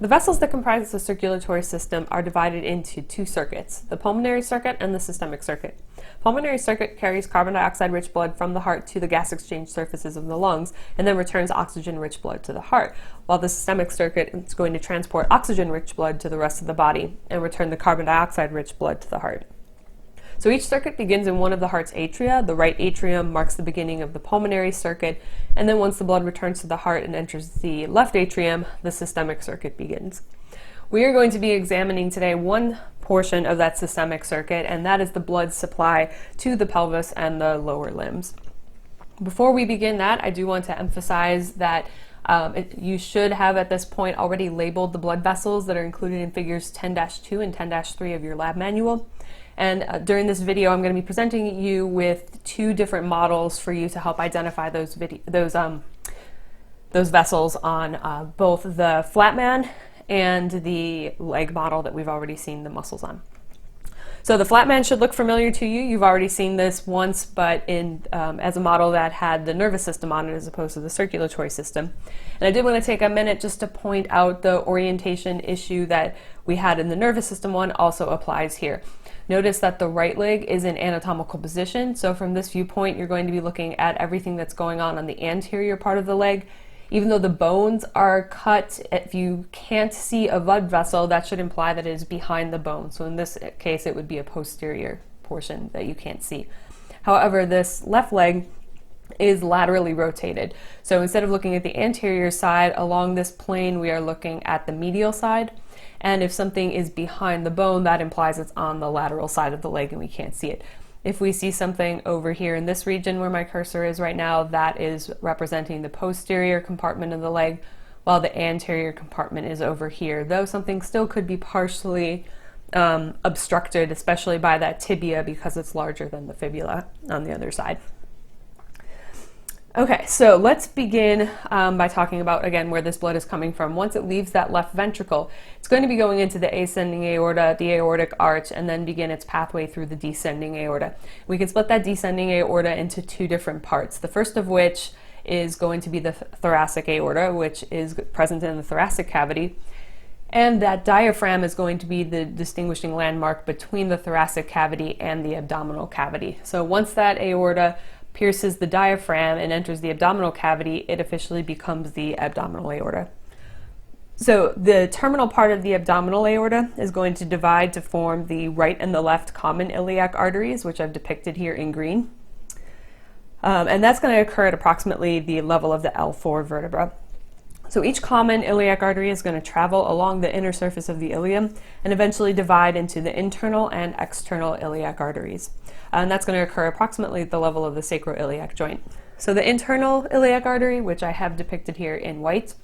The vessels that comprise the circulatory system are divided into two circuits, the pulmonary circuit and the systemic circuit. Pulmonary circuit carries carbon dioxide-rich blood from the heart to the gas exchange surfaces of the lungs and then returns oxygen-rich blood to the heart, while the systemic circuit is going to transport oxygen-rich blood to the rest of the body and return the carbon dioxide-rich blood to the heart. So each circuit begins in one of the heart's atria. The right atrium marks the beginning of the pulmonary circuit, and then once the blood returns to the heart and enters the left atrium, the systemic circuit begins. We are going to be examining today one portion of that systemic circuit, and that is the blood supply to the pelvis and the lower limbs. Before we begin that, I do want to emphasize that you should have at this point already labeled the blood vessels that are included in figures 10-2 and 10-3 of your lab manual. And during this video, I'm going to be presenting you with two different models for you to help identify those vessels on both the flat man and the leg model that we've already seen the muscles on. So the flat man should look familiar to you. You've already seen this once, but as a model that had the nervous system on it as opposed to the circulatory system. And I did want to take a minute just to point out the orientation issue that we had in the nervous system one also applies here. Notice that the right leg is in anatomical position. So from this viewpoint, you're going to be looking at everything that's going on the anterior part of the leg. Even though the bones are cut, if you can't see a blood vessel, that should imply that it is behind the bone. So in this case, it would be a posterior portion that you can't see. However, this left leg is laterally rotated. So instead of looking at the anterior side, along this plane, we are looking at the medial side. And if something is behind the bone, that implies it's on the lateral side of the leg and we can't see it. If we see something over here in this region where my cursor is right now, that is representing the posterior compartment of the leg, while the anterior compartment is over here, though something still could be partially obstructed, especially by that tibia because it's larger than the fibula on the other side. Okay, so let's begin by talking about, again, where this blood is coming from. Once it leaves that left ventricle, it's going to be going into the ascending aorta, the aortic arch, and then begin its pathway through the descending aorta. We can split that descending aorta into two different parts, the first of which is going to be the thoracic aorta, which is present in the thoracic cavity. And that diaphragm is going to be the distinguishing landmark between the thoracic cavity and the abdominal cavity. So once that aorta pierces the diaphragm and enters the abdominal cavity, it officially becomes the abdominal aorta. So the terminal part of the abdominal aorta is going to divide to form the right and the left common iliac arteries, which I've depicted here in green. And that's going to occur at approximately the level of the L4 vertebra. So each common iliac artery is going to travel along the inner surface of the ilium and eventually divide into the internal and external iliac arteries. And that's going to occur approximately at the level of the sacroiliac joint. So the internal iliac artery, which I have depicted here in white,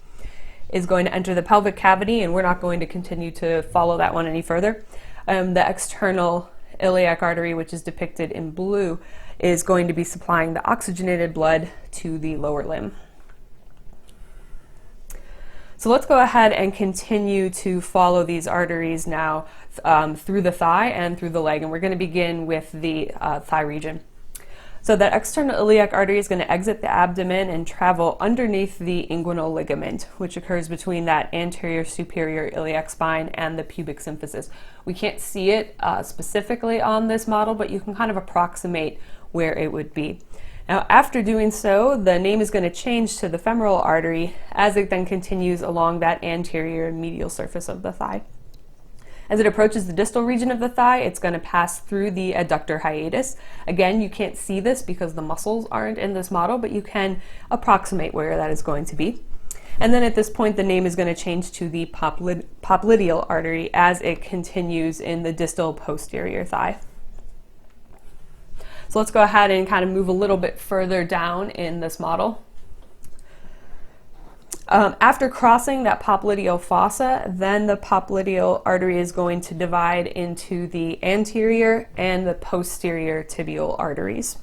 is going to enter the pelvic cavity, and we're not going to continue to follow that one any further. The external iliac artery, which is depicted in blue, is going to be supplying the oxygenated blood to the lower limb. So let's go ahead and continue to follow these arteries now through the thigh and through the leg, and we're going to begin with the thigh region. So that external iliac artery is going to exit the abdomen and travel underneath the inguinal ligament, which occurs between that anterior superior iliac spine and the pubic symphysis. We can't see it specifically on this model, but you can kind of approximate where it would be. Now, after doing so, the name is going to change to the femoral artery as it then continues along that anterior and medial surface of the thigh. As it approaches the distal region of the thigh, it's going to pass through the adductor hiatus. Again, you can't see this because the muscles aren't in this model, but you can approximate where that is going to be. And then at this point, the name is going to change to the popliteal artery as it continues in the distal posterior thigh. So let's go ahead and kind of move a little bit further down in this model. After crossing that popliteal fossa, then the popliteal artery is going to divide into the anterior and the posterior tibial arteries.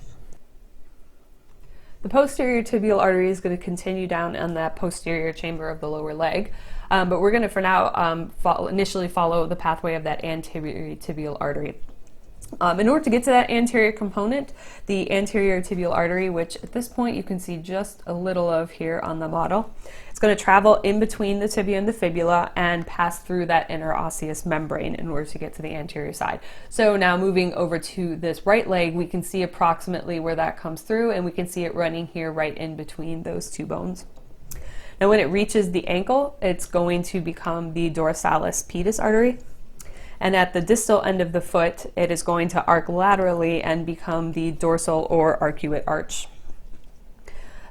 The posterior tibial artery is going to continue down in that posterior chamber of the lower leg, but we're going to, for now, initially follow the pathway of that anterior tibial artery. In order to get to that anterior component, the anterior tibial artery, which at this point you can see just a little of here on the model, it's going to travel in between the tibia and the fibula and pass through that interosseous membrane in order to get to the anterior side. So now moving over to this right leg, we can see approximately where that comes through, and we can see it running here right in between those two bones. Now when it reaches the ankle, it's going to become the dorsalis pedis artery. And at the distal end of the foot, it is going to arc laterally and become the dorsal or arcuate arch.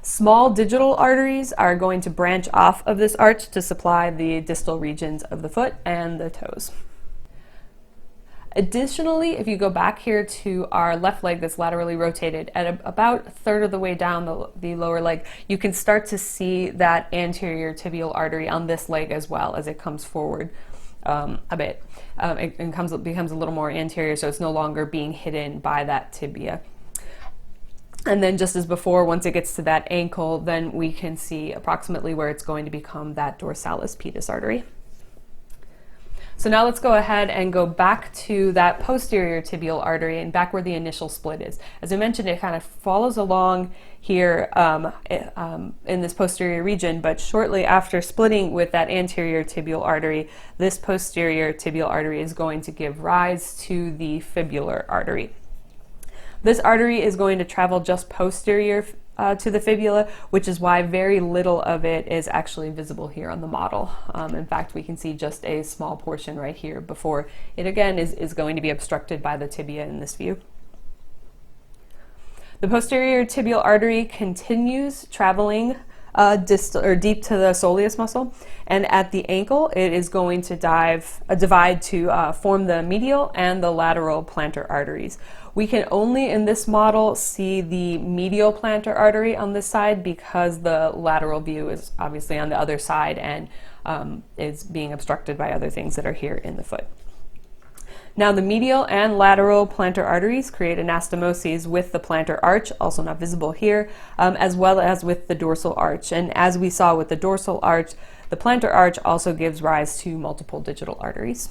Small digital arteries are going to branch off of this arch to supply the distal regions of the foot and the toes. Additionally, if you go back here to our left leg that's laterally rotated, at about a third of the way down the lower leg, you can start to see that anterior tibial artery on this leg as well as it comes forward a bit. It becomes a little more anterior, so it's no longer being hidden by that tibia. And then just as before, once it gets to that ankle, then we can see approximately where it's going to become that dorsalis pedis artery. So now let's go ahead and go back to that posterior tibial artery and back where the initial split is. As I mentioned, it kind of follows along here in this posterior region, but shortly after splitting with that anterior tibial artery, this posterior tibial artery is going to give rise to the fibular artery. This artery is going to travel just posterior to the fibula, which is why very little of it is actually visible here on the model. In fact, we can see just a small portion right here before it again is going to be obstructed by the tibia in this view. The posterior tibial artery continues traveling distal or deep to the soleus muscle, and at the ankle it is going to divide to form the medial and the lateral plantar arteries. We can only in this model see the medial plantar artery on this side because the lateral view is obviously on the other side and is being obstructed by other things that are here in the foot. Now the medial and lateral plantar arteries create anastomoses with the plantar arch, also not visible here, as well as with the dorsal arch. And as we saw with the dorsal arch, the plantar arch also gives rise to multiple digital arteries.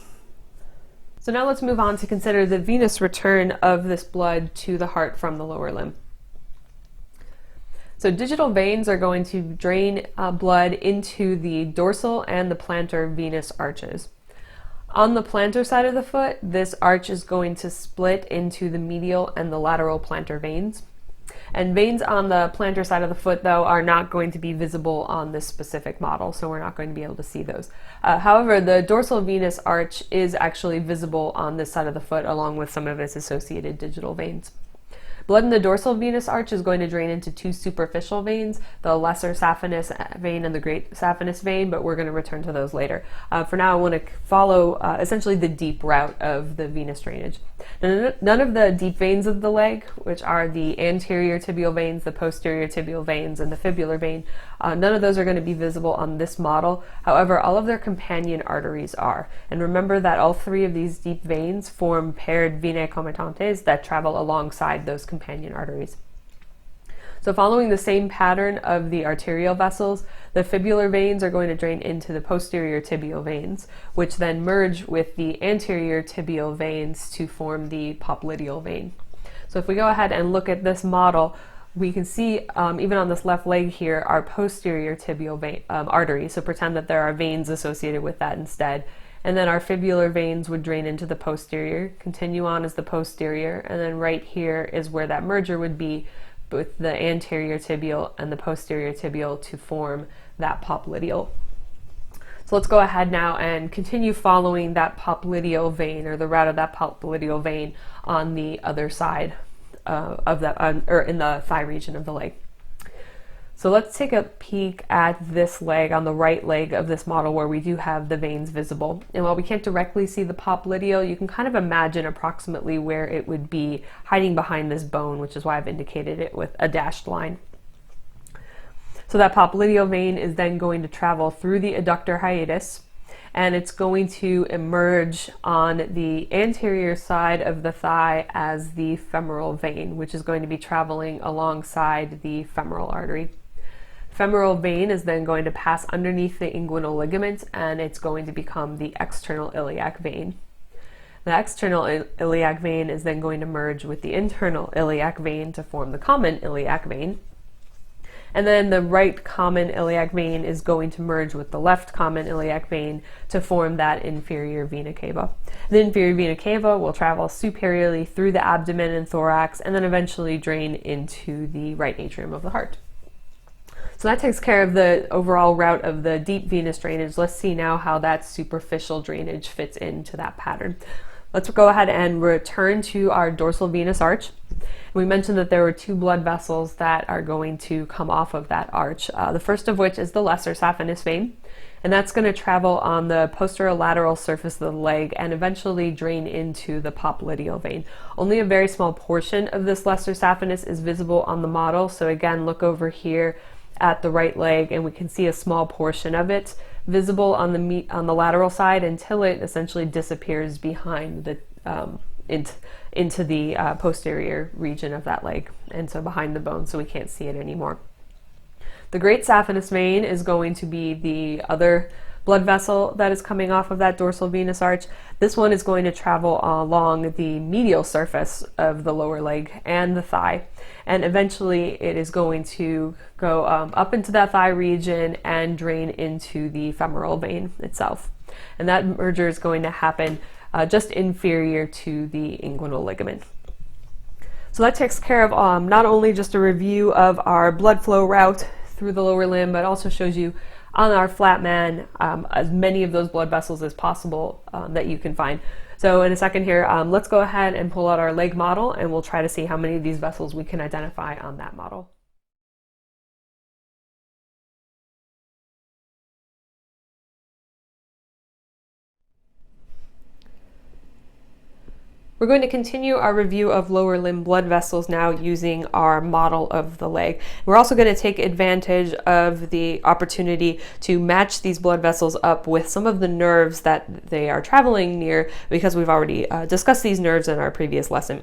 So now let's move on to consider the venous return of this blood to the heart from the lower limb. So digital veins are going to drain blood into the dorsal and the plantar venous arches. On the plantar side of the foot, this arch is going to split into the medial and the lateral plantar veins. And veins on the plantar side of the foot, though, are not going to be visible on this specific model, so we're not going to be able to see those. However, the dorsal venous arch is actually visible on this side of the foot, along with some of its associated digital veins. Blood in the dorsal venous arch is going to drain into two superficial veins, the lesser saphenous vein and the great saphenous vein, but we're going to return to those later. For now, I want to follow essentially the deep route of the venous drainage. None of the deep veins of the leg, which are the anterior tibial veins, the posterior tibial veins, and the fibular vein, none of those are going to be visible on this model. However, all of their companion arteries are. And remember that all three of these deep veins form paired venae comitantes that travel alongside those companion arteries. So following the same pattern of the arterial vessels, the fibular veins are going to drain into the posterior tibial veins, which then merge with the anterior tibial veins to form the popliteal vein. So if we go ahead and look at this model, we can see even on this left leg here, our posterior tibial vein, artery. So pretend that there are veins associated with that instead. And then our fibular veins would drain into the posterior, continue on as the posterior, and then right here is where that merger would be with the anterior tibial and the posterior tibial to form that popliteal. So let's go ahead now and continue following that popliteal vein, or the route of that popliteal vein, on the other side of that, or in the thigh region of the leg. So let's take a peek at this leg, on the right leg of this model, where we do have the veins visible. And while we can't directly see the popliteal, you can kind of imagine approximately where it would be hiding behind this bone, which is why I've indicated it with a dashed line. So that popliteal vein is then going to travel through the adductor hiatus, and it's going to emerge on the anterior side of the thigh as the femoral vein, which is going to be traveling alongside the femoral artery. Femoral vein is then going to pass underneath the inguinal ligament, and it's going to become the external iliac vein. The external iliac vein is then going to merge with the internal iliac vein to form the common iliac vein. And then the right common iliac vein is going to merge with the left common iliac vein to form that inferior vena cava. The inferior vena cava will travel superiorly through the abdomen and thorax and then eventually drain into the right atrium of the heart. So that takes care of the overall route of the deep venous drainage. Let's see now how that superficial drainage fits into that pattern. Let's go ahead and return to our dorsal venous arch. We mentioned that there were two blood vessels that are going to come off of that arch. The first of which is the lesser saphenous vein, and that's going to travel on the posterolateral surface of the leg and eventually drain into the popliteal vein. Only a very small portion of this lesser saphenous is visible on the model. So again, look over here at the right leg and we can see a small portion of it visible on the lateral side until it essentially disappears behind the into the posterior region of that leg, and so behind the bone, so we can't see it anymore. The great saphenous vein is going to be the other blood vessel that is coming off of that dorsal venous arch. This one is going to travel along the medial surface of the lower leg and the thigh, and eventually it is going to go up into that thigh region and drain into the femoral vein itself. And that merger is going to happen just inferior to the inguinal ligament. So that takes care of not only just a review of our blood flow route through the lower limb, but also shows you on our flat man as many of those blood vessels as possible that you can find. So in a second here, let's go ahead and pull out our leg model and we'll try to see how many of these vessels we can identify on that model. We're going to continue our review of lower limb blood vessels now using our model of the leg. We're also going to take advantage of the opportunity to match these blood vessels up with some of the nerves that they are traveling near, because we've already discussed these nerves in our previous lesson.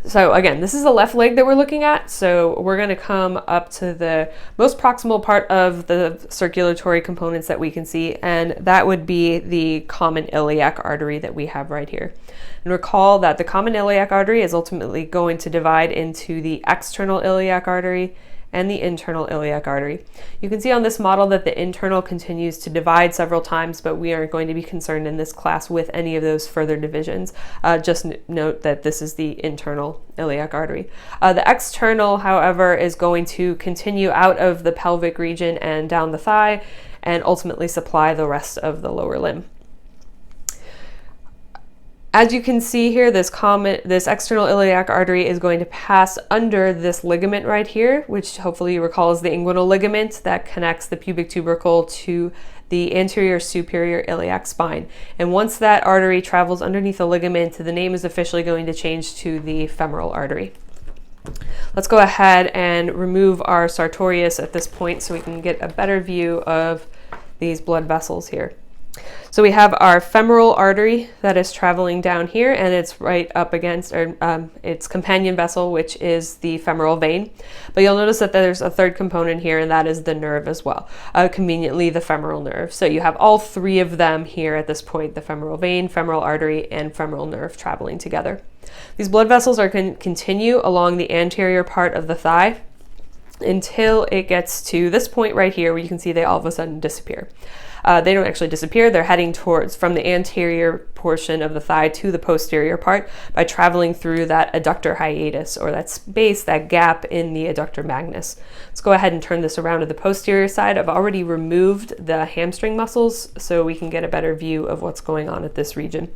So again, this is the left leg that we're looking at. So we're going to come up to the most proximal part of the circulatory components that we can see, and that would be the common iliac artery that we have right here. And recall that the common iliac artery is ultimately going to divide into the external iliac artery and the internal iliac artery. You can see on this model that the internal continues to divide several times, but we aren't going to be concerned in this class with any of those further divisions. Just note that this is the internal iliac artery. The external, however, is going to continue out of the pelvic region and down the thigh and ultimately supply the rest of the lower limb. As you can see here, this external iliac artery is going to pass under this ligament right here, which hopefully you recall is the inguinal ligament that connects the pubic tubercle to the anterior superior iliac spine. And once that artery travels underneath the ligament, the name is officially going to change to the femoral artery. Let's go ahead and remove our sartorius at this point so we can get a better view of these blood vessels here. So we have our femoral artery that is traveling down here, and it's right up against its companion vessel, which is the femoral vein. But you'll notice that there's a third component here, and that is the nerve as well, conveniently the femoral nerve. So you have all three of them here at this point: the femoral vein, femoral artery, and femoral nerve traveling together. These blood vessels are going to continue along the anterior part of the thigh until it gets to this point right here, where you can see they all of a sudden disappear. They don't actually disappear. They're heading towards from the anterior portion of the thigh to the posterior part by traveling through that adductor hiatus, or that space, that gap in the adductor magnus. Let's go ahead and turn this around to the posterior side. I've already removed the hamstring muscles so we can get a better view of what's going on at this region.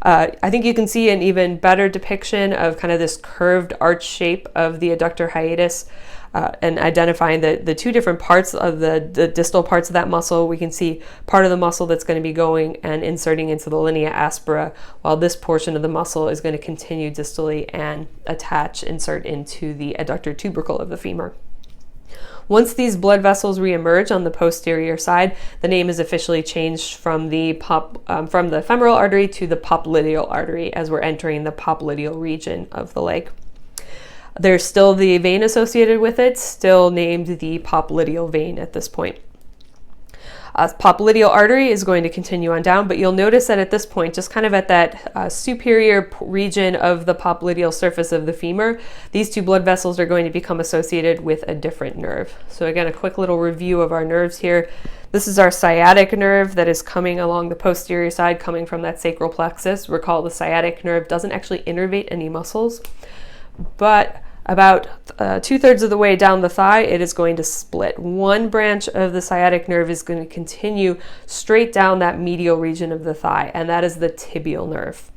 I think you can see an even better depiction of kind of this curved arch shape of the adductor hiatus. And identifying the two different parts of the distal parts of that muscle. We can see part of the muscle that's going to be going and inserting into the linea aspera, while this portion of the muscle is going to continue distally and insert into the adductor tubercle of the femur. Once these blood vessels reemerge on the posterior side, the name is officially changed from the femoral artery to the popliteal artery, as we're entering the popliteal region of the leg. There's still the vein associated with it, still named the popliteal vein at this point. Popliteal artery is going to continue on down, but you'll notice that at this point, just kind of at that superior region of the popliteal surface of the femur, these two blood vessels are going to become associated with a different nerve. So again, a quick little review of our nerves here. This is our sciatic nerve that is coming along the posterior side, coming from that sacral plexus. Recall the sciatic nerve doesn't actually innervate any muscles, but about 2/3 of the way down the thigh, it is going to split. One branch of the sciatic nerve is going to continue straight down that medial region of the thigh, and that is the tibial nerve.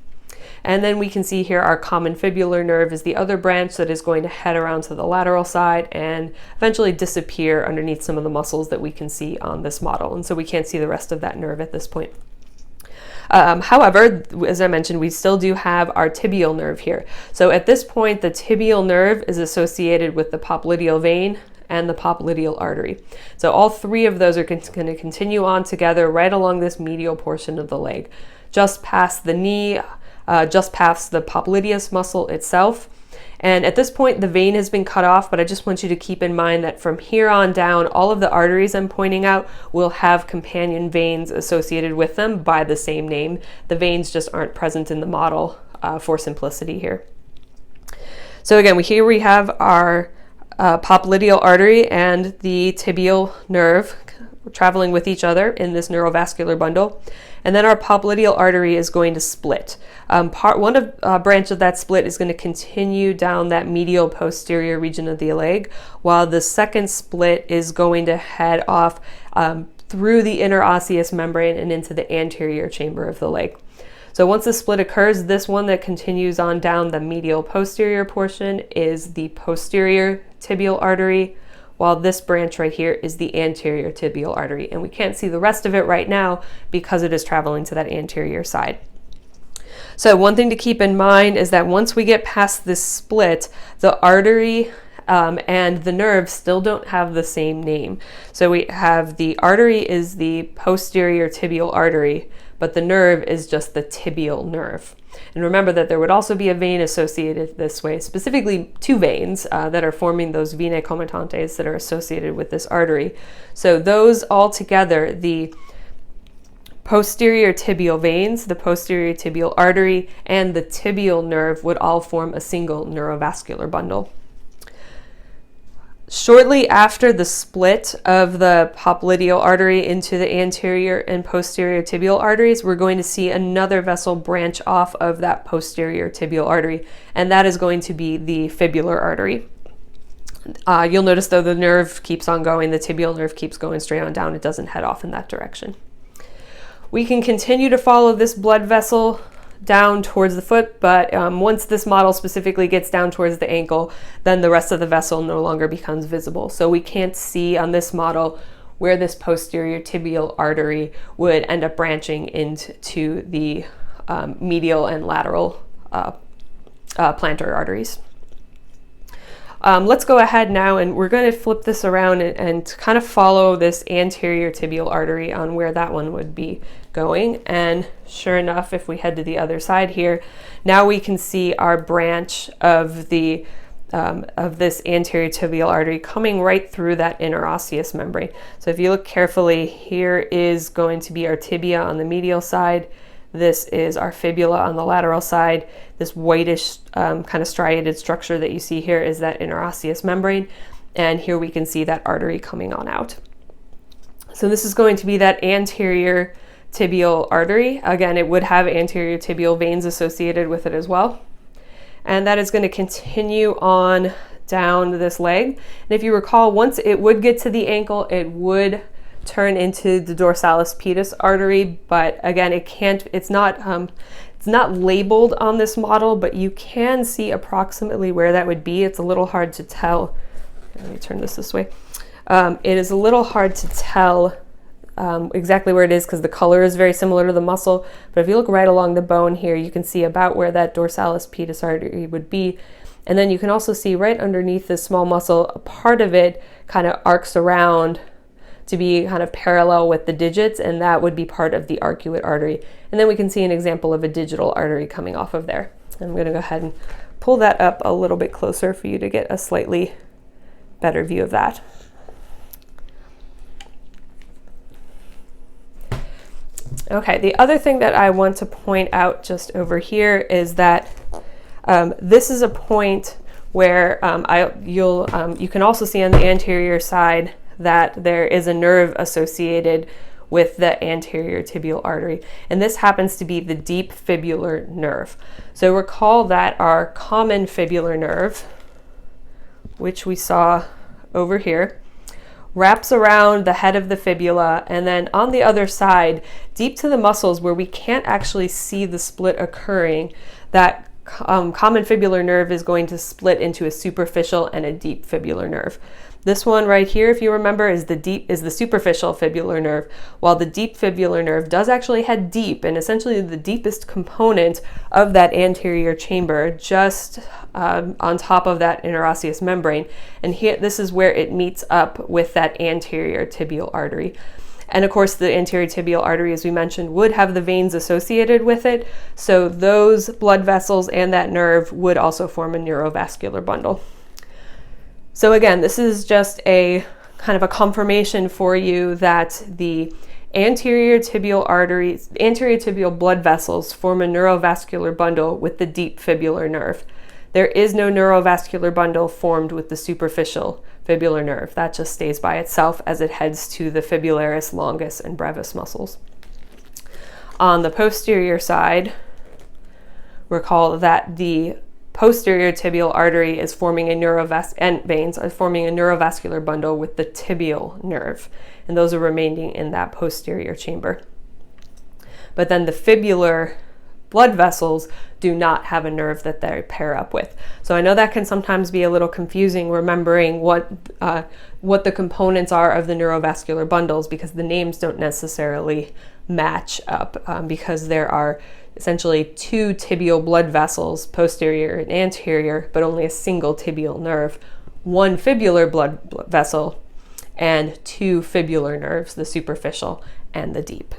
And then we can see here our common fibular nerve is the other branch that is going to head around to the lateral side and eventually disappear underneath some of the muscles that we can see on this model. And so we can't see the rest of that nerve at this point. However, as I mentioned, we still do have our tibial nerve here. So at this point, the tibial nerve is associated with the popliteal vein and the popliteal artery. So all three of those are going to continue on together right along this medial portion of the leg, just past the knee, just past the popliteus muscle itself. And at this point, the vein has been cut off, but I just want you to keep in mind that from here on down, all of the arteries I'm pointing out will have companion veins associated with them by the same name. The veins just aren't present in the model for simplicity here. So again, here we have our popliteal artery and the tibial nerve traveling with each other in this neurovascular bundle. And then our popliteal artery is going to split. One branch of that split is going to continue down that medial posterior region of the leg, while the second split is going to head off through the interosseous membrane and into the anterior chamber of the leg. So once the split occurs, this one that continues on down the medial posterior portion is the posterior tibial artery, while this branch right here is the anterior tibial artery. And we can't see the rest of it right now because it is traveling to that anterior side. So one thing to keep in mind is that once we get past this split, the artery and the nerve still don't have the same name. So we have the artery is the posterior tibial artery, but the nerve is just the tibial nerve. And remember that there would also be a vein associated this way, specifically two veins that are forming those venae comitantes that are associated with this artery. So those all together, the posterior tibial veins, the posterior tibial artery, and the tibial nerve would all form a single neurovascular bundle. Shortly after the split of the popliteal artery into the anterior and posterior tibial arteries, we're going to see another vessel branch off of that posterior tibial artery, and that is going to be the fibular artery. You'll notice though the nerve keeps on going, the tibial nerve keeps going straight on down, it doesn't head off in that direction. We can continue to follow this blood vessel down towards the foot, but once this model specifically gets down towards the ankle, then the rest of the vessel no longer becomes visible. So we can't see on this model where this posterior tibial artery would end up branching into the medial and lateral plantar arteries. Let's go ahead now and we're going to flip this around and kind of follow this anterior tibial artery on where that one would be going. And sure enough, if we head to the other side here, now we can see our branch of the of this anterior tibial artery coming right through that interosseous membrane. So if you look carefully, here is going to be our tibia on the medial side. This is our fibula on the lateral side. This whitish kind of striated structure that you see here is that interosseous membrane. And here we can see that artery coming on out. So this is going to be that anterior tibial artery. Again, it would have anterior tibial veins associated with it as well. And that is going to continue on down this leg. And if you recall, once it would get to the ankle, it would turn into the dorsalis pedis artery, but again, it's not labeled on this model, but you can see approximately where that would be. It's a little hard to tell. Let me turn this way. It is a little hard to tell exactly where it is because the color is very similar to the muscle, but if you look right along the bone here, you can see about where that dorsalis pedis artery would be. And then you can also see right underneath this small muscle, a part of it kind of arcs around to be kind of parallel with the digits, and that would be part of the arcuate artery. And then we can see an example of a digital artery coming off of there. I'm going to go ahead and pull that up a little bit closer for you to get a slightly better view of that. Okay, the other thing that I want to point out just over here is that this is a point where you can also see on the anterior side that there is a nerve associated with the anterior tibial artery, and this happens to be the deep fibular nerve. So recall that our common fibular nerve, which we saw over here, wraps around the head of the fibula, and then on the other side, deep to the muscles where we can't actually see the split occurring, that common fibular nerve is going to split into a superficial and a deep fibular nerve. This one right here, if you remember, is the superficial fibular nerve, while the deep fibular nerve does actually head deep, and essentially the deepest component of that anterior chamber, just on top of that interosseous membrane. And here, this is where it meets up with that anterior tibial artery. And of course, the anterior tibial artery, as we mentioned, would have the veins associated with it. So those blood vessels and that nerve would also form a neurovascular bundle. So again, this is just a kind of a confirmation for you that the anterior tibial arteries, anterior tibial blood vessels form a neurovascular bundle with the deep fibular nerve. There is no neurovascular bundle formed with the superficial fibular nerve. That just stays by itself as it heads to the fibularis longus and brevis muscles. On the posterior side, recall that the posterior tibial artery is forming and veins are forming a neurovascular bundle with the tibial nerve, and those are remaining in that posterior chamber. But then the fibular blood vessels do not have a nerve that they pair up with. So I know that can sometimes be a little confusing, remembering what the components are of the neurovascular bundles, because the names don't necessarily match up, because there are essentially two tibial blood vessels, posterior and anterior, but only a single tibial nerve, one fibular blood vessel, and two fibular nerves, the superficial and the deep.